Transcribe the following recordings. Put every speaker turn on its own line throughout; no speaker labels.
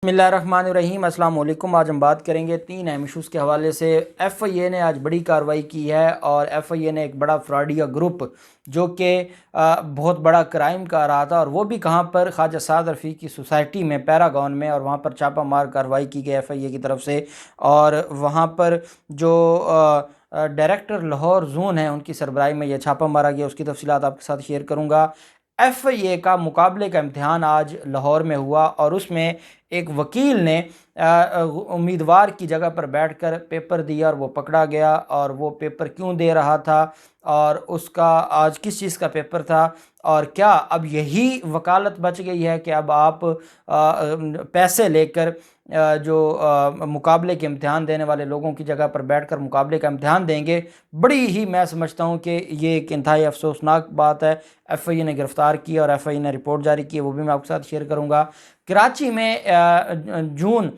بسم اللہ الرحمن الرحیم۔ السلام علیکم۔ آج ہم بات کریں گے 3 اہم ایشوز کے حوالے سے۔ ایف آئی اے نے آج بڑی کارروائی کی ہے اور ایف آئی اے نے ایک بڑا فراڈیا گروپ جو کہ بہت بڑا کرائم کا رہا تھا، اور وہ بھی کہاں پر، خواجہ سعد رفیق کی سوسائٹی میں پیراگون میں، اور وہاں پر چھاپہ مار کارروائی کی گئی ایف آئی اے کی طرف سے، اور وہاں پر جو ڈائریکٹر لاہور زون ہیں ان کی سربراہی میں یہ چھاپہ مارا گیا۔ اس کی تفصیلات آپ کے ساتھ شیئر کروں گا۔ ایف آئی اے کا مقابلے کا امتحان آج لاہور میں ہوا، اور اس میں ایک وکیل نے امیدوار کی جگہ پر بیٹھ کر پیپر دیا اور وہ پکڑا گیا، اور وہ پیپر کیوں دے رہا تھا، اور اس کا آج کس چیز کا پیپر تھا، اور کیا اب یہی وکالت بچ گئی ہے کہ اب آپ پیسے لے کر جو مقابلے کے امتحان دینے والے لوگوں کی جگہ پر بیٹھ کر مقابلے کا امتحان دیں گے۔ بڑی ہی میں سمجھتا ہوں کہ یہ ایک انتہائی افسوسناک بات ہے۔ ایف آئی اے نے گرفتار کی اور ایف آئی اے نے رپورٹ جاری کی ہے، وہ بھی میں آپ کے ساتھ شیئر کروں گا۔ کراچی میں جون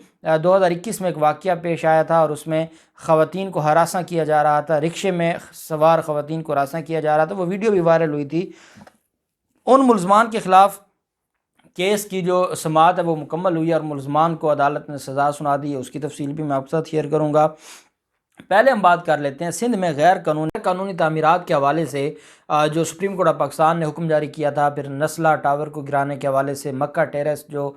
2021 میں ایک واقعہ پیش آیا تھا، اور اس میں خواتین کو ہراساں کیا جا رہا تھا، رکشے میں سوار خواتین کو ہراساں کیا جا رہا تھا۔ وہ ویڈیو بھی وائرل ہوئی تھی۔ ان ملزمان کے خلاف کیس کی جو سماعت ہے وہ مکمل ہوئی، اور ملزمان کو عدالت نے سزا سنا دی ہے۔ اس کی تفصیل بھی میں آپ کے ساتھ شیئر کروں گا۔ پہلے ہم بات کر لیتے ہیں سندھ میں غیر قانونی تعمیرات کے حوالے سے جو سپریم کورٹ آف پاکستان نے حکم جاری کیا تھا، پھر نسلہ ٹاور کو گرانے کے حوالے سے، مکہ ٹیرس جو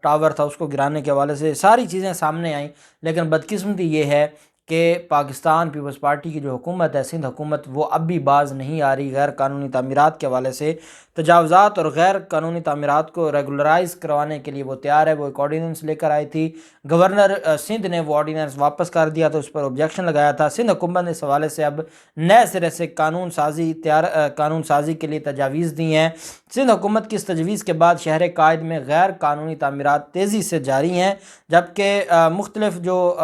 ٹاور تھا اس کو گرانے کے حوالے سے ساری چیزیں سامنے آئیں، لیکن بدقسمتی یہ ہے کہ پاکستان پیپلز پارٹی کی جو حکومت ہے، سندھ حکومت، وہ اب بھی باز نہیں آ رہی غیر قانونی تعمیرات کے حوالے سے۔ تجاوزات اور غیر قانونی تعمیرات کو ریگولرائز کروانے کے لیے وہ تیار ہے۔ وہ ایک آرڈیننس لے کر آئی تھی، گورنر سندھ نے وہ آرڈیننس واپس کر دیا تھا، اس پر آبجیکشن لگایا تھا۔ سندھ حکومت نے اس حوالے سے اب نئے سرے سے قانون سازی کے لیے تجاویز دی ہیں۔ سندھ حکومت کی اس تجویز کے بعد شہر قائد میں غیر قانونی تعمیرات تیزی سے جاری ہیں، جبکہ مختلف جو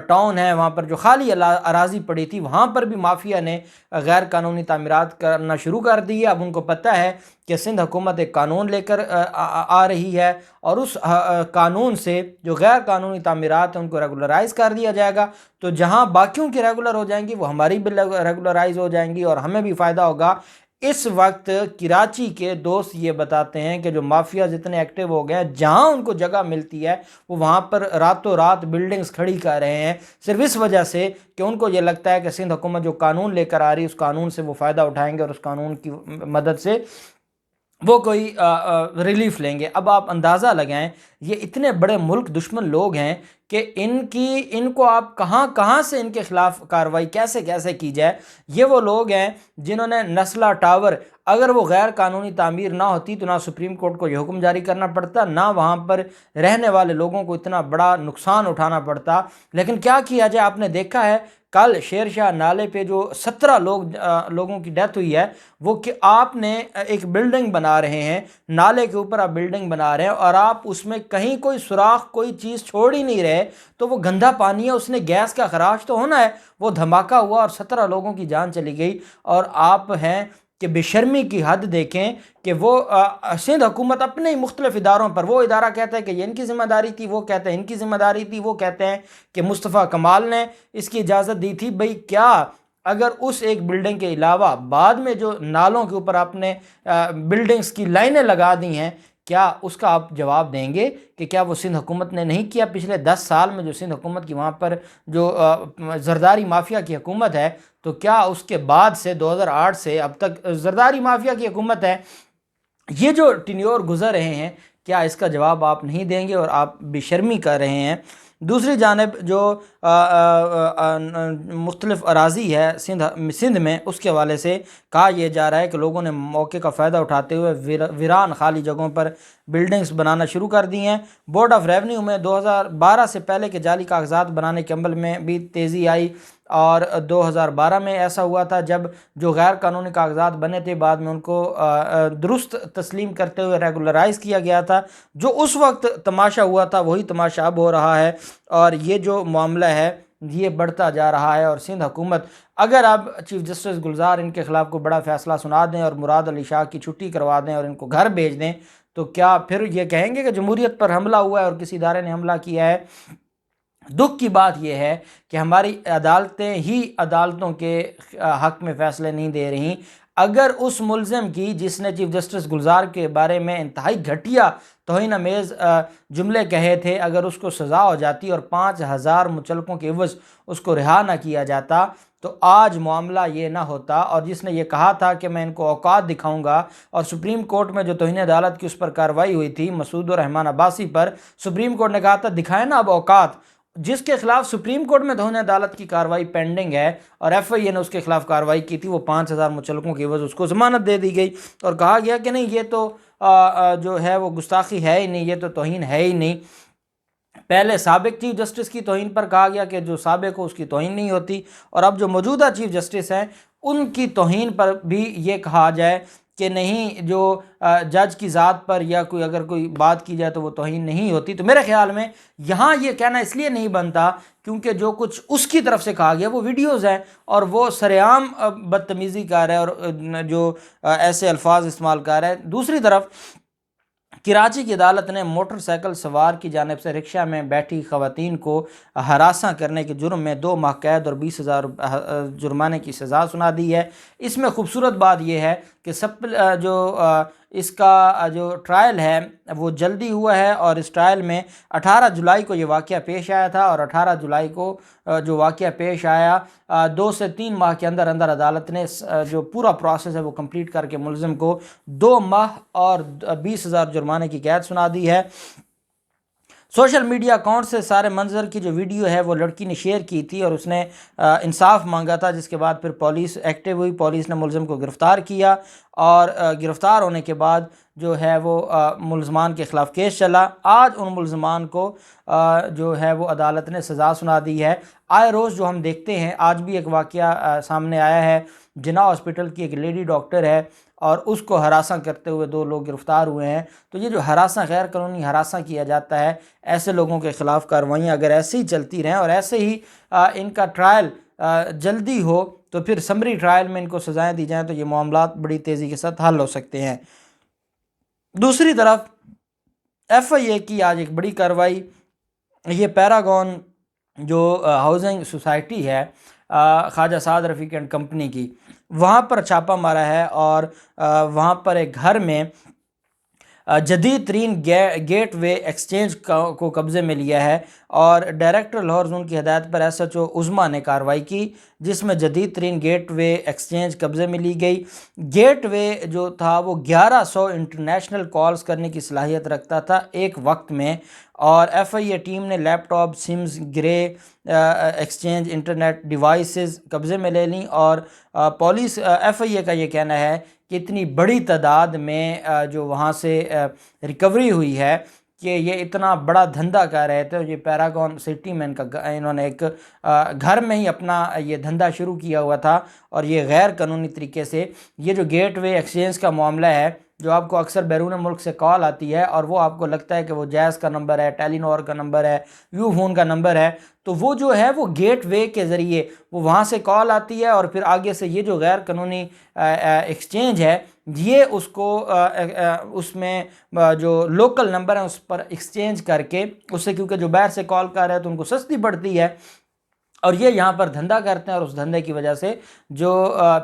ٹاؤن ہیں وہاں پر جو خالی اراضی پڑی تھی وہاں پر بھی مافیا نے غیر قانونی تعمیرات کرنا شروع کر دی ہے۔ اب ان کو پتہ ہے کہ سندھ حکومت ایک قانون لے کر آ رہی ہے، اور اس قانون سے جو غیر قانونی تعمیرات ہیں ان کو ریگولرائز کر دیا جائے گا، تو جہاں باقیوں کی ریگولر ہو جائیں گی وہ ہماری بھی ریگولرائز ہو جائیں گی، اور ہمیں بھی فائدہ ہوگا۔ اس وقت کراچی کے دوست یہ بتاتے ہیں کہ جو مافیاز اتنے ایکٹیو ہو گئے ہیں، جہاں ان کو جگہ ملتی ہے وہ وہاں پر راتوں رات بلڈنگز کھڑی کر رہے ہیں، صرف اس وجہ سے کہ ان کو یہ لگتا ہے کہ سندھ حکومت جو قانون لے کر آ رہی ہے اس قانون سے وہ فائدہ اٹھائیں گے، اور اس قانون کی مدد سے وہ کوئی ریلیف لیں گے۔ اب آپ اندازہ لگائیں، یہ اتنے بڑے ملک دشمن لوگ ہیں کہ ان کو آپ کہاں سے ان کے خلاف کارروائی کیسے کی جائے۔ یہ وہ لوگ ہیں جنہوں نے نسلہ ٹاور، اگر وہ غیر قانونی تعمیر نہ ہوتی تو نہ سپریم کورٹ کو یہ حکم جاری کرنا پڑتا، نہ وہاں پر رہنے والے لوگوں کو اتنا بڑا نقصان اٹھانا پڑتا، لیکن کیا کیا جائے۔ آپ نے دیکھا ہے کل شیر شاہ نالے پہ جو 17 لوگوں کی ڈیتھ ہوئی ہے، وہ کہ آپ نے ایک بلڈنگ بنا رہے ہیں، نالے کے اوپر آپ بلڈنگ بنا رہے ہیں، اور آپ اس میں کہیں کوئی سوراخ کوئی چیز چھوڑ ہی نہیں رہے، تو وہ گندا پانی ہے، اس نے گیس کا خراش تو ہونا ہے۔ وہ دھماکہ ہوا اور 17 لوگوں کی جان چلی گئی، اور آپ ہیں کہ بے شرمی کی حد دیکھیں کہ وہ سندھ حکومت اپنے ہی مختلف اداروں پر، وہ ادارہ کہتا ہے کہ یہ ان کی ذمہ داری تھی، وہ کہتے ہیں ان کی ذمہ داری تھی، وہ کہتے ہیں کہ مصطفیٰ کمال نے اس کی اجازت دی تھی۔ بھئی کیا اگر اس ایک بلڈنگ کے علاوہ بعد میں جو نالوں کے اوپر آپ نے بلڈنگز کی لائنیں لگا دی ہیں، کیا اس کا آپ جواب دیں گے کہ کیا وہ سندھ حکومت نے نہیں کیا؟ پچھلے 10 سال میں جو سندھ حکومت کی وہاں پر جو زرداری مافیا کی حکومت ہے، تو کیا اس کے بعد سے 2008 سے اب تک زرداری مافیا کی حکومت ہے، یہ جو ٹینیور گزر رہے ہیں، کیا اس کا جواب آپ نہیں دیں گے اور آپ بے شرمی کر رہے ہیں؟ دوسری جانب جو مختلف اراضی ہے سندھ میں، اس کے حوالے سے کہا یہ جا رہا ہے کہ لوگوں نے موقع کا فائدہ اٹھاتے ہوئے ویران خالی جگہوں پر بلڈنگز بنانا شروع کر دی ہیں۔ بورڈ آف ریونیو میں 2012 سے پہلے کے جعلی کاغذات بنانے کے عمل میں بھی تیزی آئی، اور 2012 میں ایسا ہوا تھا جب جو غیر قانونی کاغذات بنے تھے بعد میں ان کو درست تسلیم کرتے ہوئے ریگولرائز کیا گیا تھا۔ جو اس وقت تماشا ہوا تھا وہی تماشا اب ہو رہا ہے، اور یہ جو معاملہ ہے یہ بڑھتا جا رہا ہے۔ اور سندھ حکومت اگر اب چیف جسٹس گلزار ان کے خلاف کوئی بڑا فیصلہ سنا دیں اور مراد علی شاہ کی چھٹی کروا دیں اور ان کو گھر بھیج دیں، تو کیا پھر یہ کہیں گے کہ جمہوریت پر حملہ ہوا ہے اور کسی ادارے نے حملہ کیا ہے؟ دکھ کی بات یہ ہے کہ ہماری عدالتیں ہی عدالتوں کے حق میں فیصلے نہیں دے رہی۔ اگر اس ملزم کی جس نے چیف جسٹس گلزار کے بارے میں انتہائی گھٹیا توہین آمیز جملے کہے تھے، اگر اس کو سزا ہو جاتی اور 5000 مچلقوں کے عوض اس کو رہا نہ کیا جاتا تو آج معاملہ یہ نہ ہوتا۔ اور جس نے یہ کہا تھا کہ میں ان کو اوقات دکھاؤں گا، اور سپریم کورٹ میں جو توہین عدالت کی اس پر کارروائی ہوئی تھی مسعود الرحمان عباسی پر، سپریم کورٹ نے کہا تھا دکھائیں نا اب اوقات، جس کے خلاف سپریم کورٹ میں توہین عدالت کی کارروائی پینڈنگ ہے اور ایف آئی اے نے اس کے خلاف کارروائی کی تھی، وہ 5000 مچلقوں کی عوض اس کو ضمانت دے دی گئی اور کہا گیا کہ نہیں یہ تو جو ہے وہ گستاخی ہے ہی نہیں، یہ تو توہین ہے ہی نہیں۔ پہلے سابق چیف جسٹس کی توہین پر کہا گیا کہ جو سابق ہو اس کی توہین نہیں ہوتی، اور اب جو موجودہ چیف جسٹس ہیں ان کی توہین پر بھی یہ کہا جائے کہ نہیں، جو جج کی ذات پر یا کوئی اگر کوئی بات کی جائے تو وہ توہین نہیں ہوتی۔ تو میرے خیال میں یہاں یہ کہنا اس لیے نہیں بنتا کیونکہ جو کچھ اس کی طرف سے کہا گیا وہ ویڈیوز ہیں اور وہ سرعام بدتمیزی کر رہا ہے اور جو ایسے الفاظ استعمال کر رہا ہے۔ دوسری طرف کراچی کی عدالت نے موٹر سائیکل سوار کی جانب سے رکشہ میں بیٹھی خواتین کو ہراساں کرنے کے جرم میں 2 ماہ قید اور 20,000 جرمانے کی سزا سنا دی ہے۔ اس میں خوبصورت بات یہ ہے کہ اس کا جو ٹرائل ہے وہ جلدی ہوا ہے، اور اس ٹرائل میں 18 جولائی کو یہ واقعہ پیش آیا تھا، اور 18 جولائی کو جو واقعہ پیش آیا 2 سے 3 ماہ کے اندر عدالت نے جو پورا پروسیس ہے وہ کمپلیٹ کر کے ملزم کو 2 ماہ اور 20,000 جرمانے کی قید سنا دی ہے۔ سوشل میڈیا اکاؤنٹ سے سارے منظر کی جو ویڈیو ہے وہ لڑکی نے شیئر کی تھی اور اس نے انصاف مانگا تھا، جس کے بعد پھر پولیس ایکٹیو ہوئی، پولیس نے ملزم کو گرفتار کیا، اور گرفتار ہونے کے بعد جو ہے وہ ملزمان کے خلاف کیس چلا۔ آج ان ملزمان کو جو ہے وہ عدالت نے سزا سنا دی ہے۔ آئے روز جو ہم دیکھتے ہیں، آج بھی ایک واقعہ سامنے آیا ہے، جناح ہاسپٹل کی ایک لیڈی ڈاکٹر ہے اور اس کو ہراساں کرتے ہوئے 2 لوگ گرفتار ہوئے ہیں۔ تو یہ جو ہراساں، غیر قانونی ہراساں کیا جاتا ہے، ایسے لوگوں کے خلاف کارروائیاں اگر ایسے ہی چلتی رہیں اور ایسے ہی ان کا ٹرائل جلدی ہو تو پھر سمری ٹرائل میں ان کو سزائیں دی جائیں تو یہ معاملات بڑی تیزی کے ساتھ حل ہو سکتے ہیں۔ دوسری طرف ایف آئی اے کی آج ایک بڑی کارروائی، یہ پیراگون جو ہاؤسنگ سوسائٹی ہے خواجہ سعد رفیق اینڈ کمپنی کی، وہاں پر چھاپہ مارا ہے اور وہاں پر ایک گھر میں جدید ترین گیٹ وے ایکسچینج کو قبضے میں لیا ہے، اور ڈائریکٹر لاہور زون کی ہدایت پر ایس ایچ او عظمیٰ نے کارروائی کی جس میں جدید ترین گیٹ وے ایکسچینج قبضے میں لی گئی۔ گیٹ وے جو تھا وہ 1100 انٹرنیشنل کالز کرنے کی صلاحیت رکھتا تھا ایک وقت میں، اور ایف آئی اے ٹیم نے لیپ ٹاپ، سمز، گرے ایکسچینج انٹرنیٹ ڈیوائسز قبضے میں لے لیں، اور پولیس ایف آئی اے کا یہ کہنا ہے کہ اتنی بڑی تعداد میں جو وہاں سے ریکوری ہوئی ہے کہ یہ اتنا بڑا دھندا کر رہے تھے۔ یہ پیراگون سٹی میں انہوں نے ایک گھر میں ہی اپنا یہ دھندا شروع کیا ہوا تھا، اور یہ غیر قانونی طریقے سے یہ جو گیٹ وے ایکسچینج کا معاملہ ہے، جو آپ کو اکثر بیرون ملک سے کال آتی ہے اور وہ آپ کو لگتا ہے کہ وہ جیز کا نمبر ہے، ٹیلی نور کا نمبر ہے، ویو فون کا نمبر ہے، تو وہ جو ہے وہ گیٹ وے کے ذریعے وہ وہاں سے کال آتی ہے، اور پھر آگے سے یہ جو غیر قانونی ایکسچینج ہے یہ اس کو اس میں جو لوکل نمبر ہیں اس پر ایکسچینج کر کے اس سے، کیونکہ جو باہر سے کال کر رہے ہیں تو ان کو سستی پڑتی ہے، اور یہ یہاں پر دھندا کرتے ہیں، اور اس دھندے کی وجہ سے جو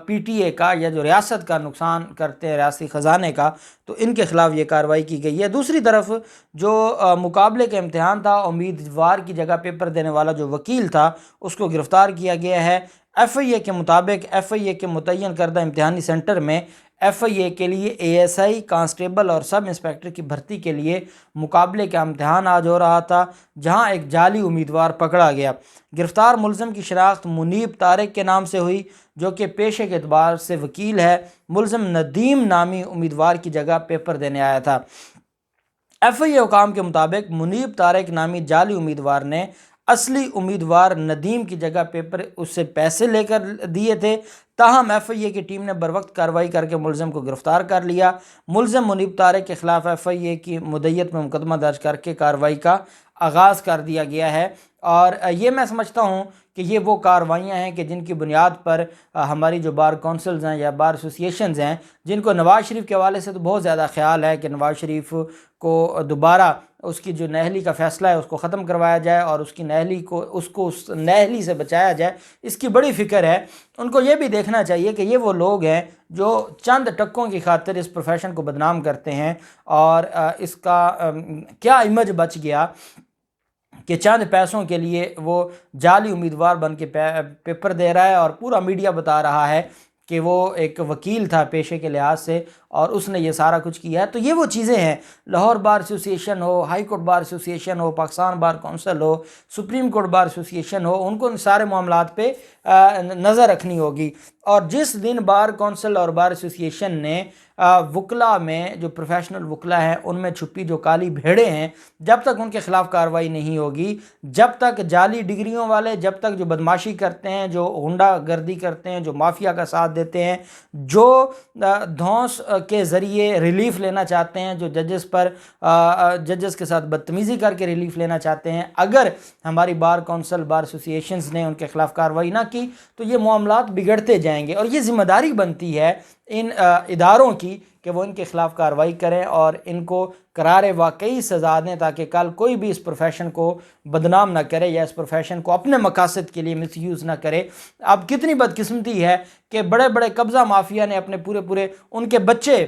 پی ٹی اے کا یا جو ریاست کا نقصان کرتے ہیں، ریاستی خزانے کا، تو ان کے خلاف یہ کارروائی کی گئی ہے۔ دوسری طرف جو مقابلے کا امتحان تھا، امیدوار کی جگہ پیپر دینے والا جو وکیل تھا اس کو گرفتار کیا گیا ہے۔ ایف آئی اے کے مطابق ایف آئی اے کے متعین کردہ امتحانی سینٹر میں ایف آئی اے کے لیے اے ایس آئی، کانسٹیبل اور سب انسپیکٹر کی بھرتی کے لیے مقابلے کا امتحان آج ہو رہا تھا، جہاں ایک جعلی امیدوار پکڑا گیا۔ گرفتار ملزم کی شناخت منیب طارق کے نام سے ہوئی، جو کہ پیشے کے اعتبار سے وکیل ہے۔ ملزم ندیم نامی امیدوار کی جگہ پیپر دینے آیا تھا۔ ایف آئی اے حکام کے مطابق منیب طارق نامی جعلی امیدوار نے اصلی امیدوار ندیم کی جگہ پیپر اس سے پیسے لے کر دیے تھے، تاہم ایف آئی اے کی ٹیم نے بروقت کارروائی کر کے ملزم کو گرفتار کر لیا۔ ملزم منیب طارق کے خلاف ایف آئی اے کی مدعیت میں مقدمہ درج کر کے کارروائی کا آغاز کر دیا گیا ہے، اور یہ میں سمجھتا ہوں کہ یہ وہ کارروائیاں ہیں کہ جن کی بنیاد پر ہماری جو بار کونسلز ہیں یا بار ایسوسیشنز ہیں، جن کو نواز شریف کے حوالے سے تو بہت زیادہ خیال ہے کہ نواز شریف کو دوبارہ اس کی جو نااہلی کا فیصلہ ہے اس کو ختم کروایا جائے اور اس کی نااہلی کو اس نااہلی سے بچایا جائے، اس کی بڑی فکر ہے۔ ان کو یہ بھی دیکھنا چاہیے کہ یہ وہ لوگ ہیں جو چند ٹکوں کی خاطر اس پروفیشن کو بدنام کرتے ہیں، اور اس کا کیا امیج بچ گیا کہ چند پیسوں کے لیے وہ جعلی امیدوار بن کے پیپر دے رہا ہے، اور پورا میڈیا بتا رہا ہے کہ وہ ایک وکیل تھا پیشے کے لحاظ سے اور اس نے یہ سارا کچھ کیا ہے۔ تو یہ وہ چیزیں ہیں، لاہور بار ایسوسیشن ہو، ہائی کورٹ بار ایسوسیشن ہو، پاکستان بار کونسل ہو، سپریم کورٹ بار ایسوسیشن ہو، ان کو ان سارے معاملات پہ نظر رکھنی ہوگی۔ اور جس دن بار کونسل اور بار ایسوسیشن نے وکلاء میں جو پروفیشنل وکلاء ہیں ان میں چھپی جو کالی بھیڑیں ہیں، جب تک ان کے خلاف کارروائی نہیں ہوگی، جب تک جعلی ڈگریوں والے، جب تک جو بدماشی کرتے ہیں، جو غنڈہ گردی کرتے ہیں، جو مافیا کا ساتھ دیتے ہیں، جو دھونس کے ذریعے ریلیف لینا چاہتے ہیں، جو ججز کے ساتھ بدتمیزی کر کے ریلیف لینا چاہتے ہیں، اگر ہماری بار کونسل بار ایسوسیشنز نے ان کے خلاف کارروائی نہ کی تو یہ معاملات بگڑتے جائیں گے، اور یہ ذمہ داری بنتی ہے ان اداروں کی کہ وہ ان کے خلاف کارروائی کریں اور ان کو قرار واقعی سزا دیں، تاکہ کل کوئی بھی اس پروفیشن کو بدنام نہ کرے یا اس پروفیشن کو اپنے مقاصد کے لیے مس یوز نہ کرے۔ اب کتنی بدقسمتی ہے کہ بڑے بڑے قبضہ مافیا نے اپنے پورے ان کے بچے،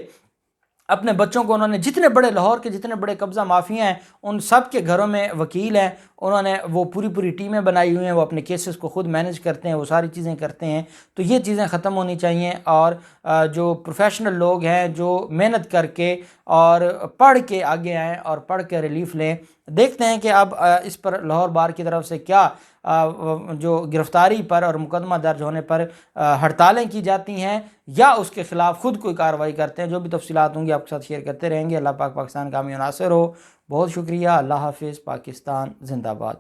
اپنے بچوں کو انہوں نے، جتنے بڑے لاہور کے جتنے بڑے قبضہ مافیا ہیں ان سب کے گھروں میں وکیل ہیں، انہوں نے وہ پوری ٹیمیں بنائی ہوئی ہیں، وہ اپنے کیسز کو خود مینیج کرتے ہیں، وہ ساری چیزیں کرتے ہیں۔ تو یہ چیزیں ختم ہونی چاہیے، اور جو پروفیشنل لوگ ہیں جو محنت کر کے اور پڑھ کے آگے آئیں اور پڑھ کے ریلیف لیں۔ دیکھتے ہیں کہ اب اس پر لاہور بار کی طرف سے کیا جو گرفتاری پر اور مقدمہ درج ہونے پر ہڑتالیں کی جاتی ہیں یا اس کے خلاف خود کوئی کارروائی کرتے ہیں۔ جو بھی تفصیلات ہوں گی آپ کے ساتھ شیئر کرتے رہیں گے۔ اللہ پاک پاکستان کا حامی و ناصر ہو۔ بہت شکریہ۔ اللہ حافظ۔ پاکستان زندہ باد۔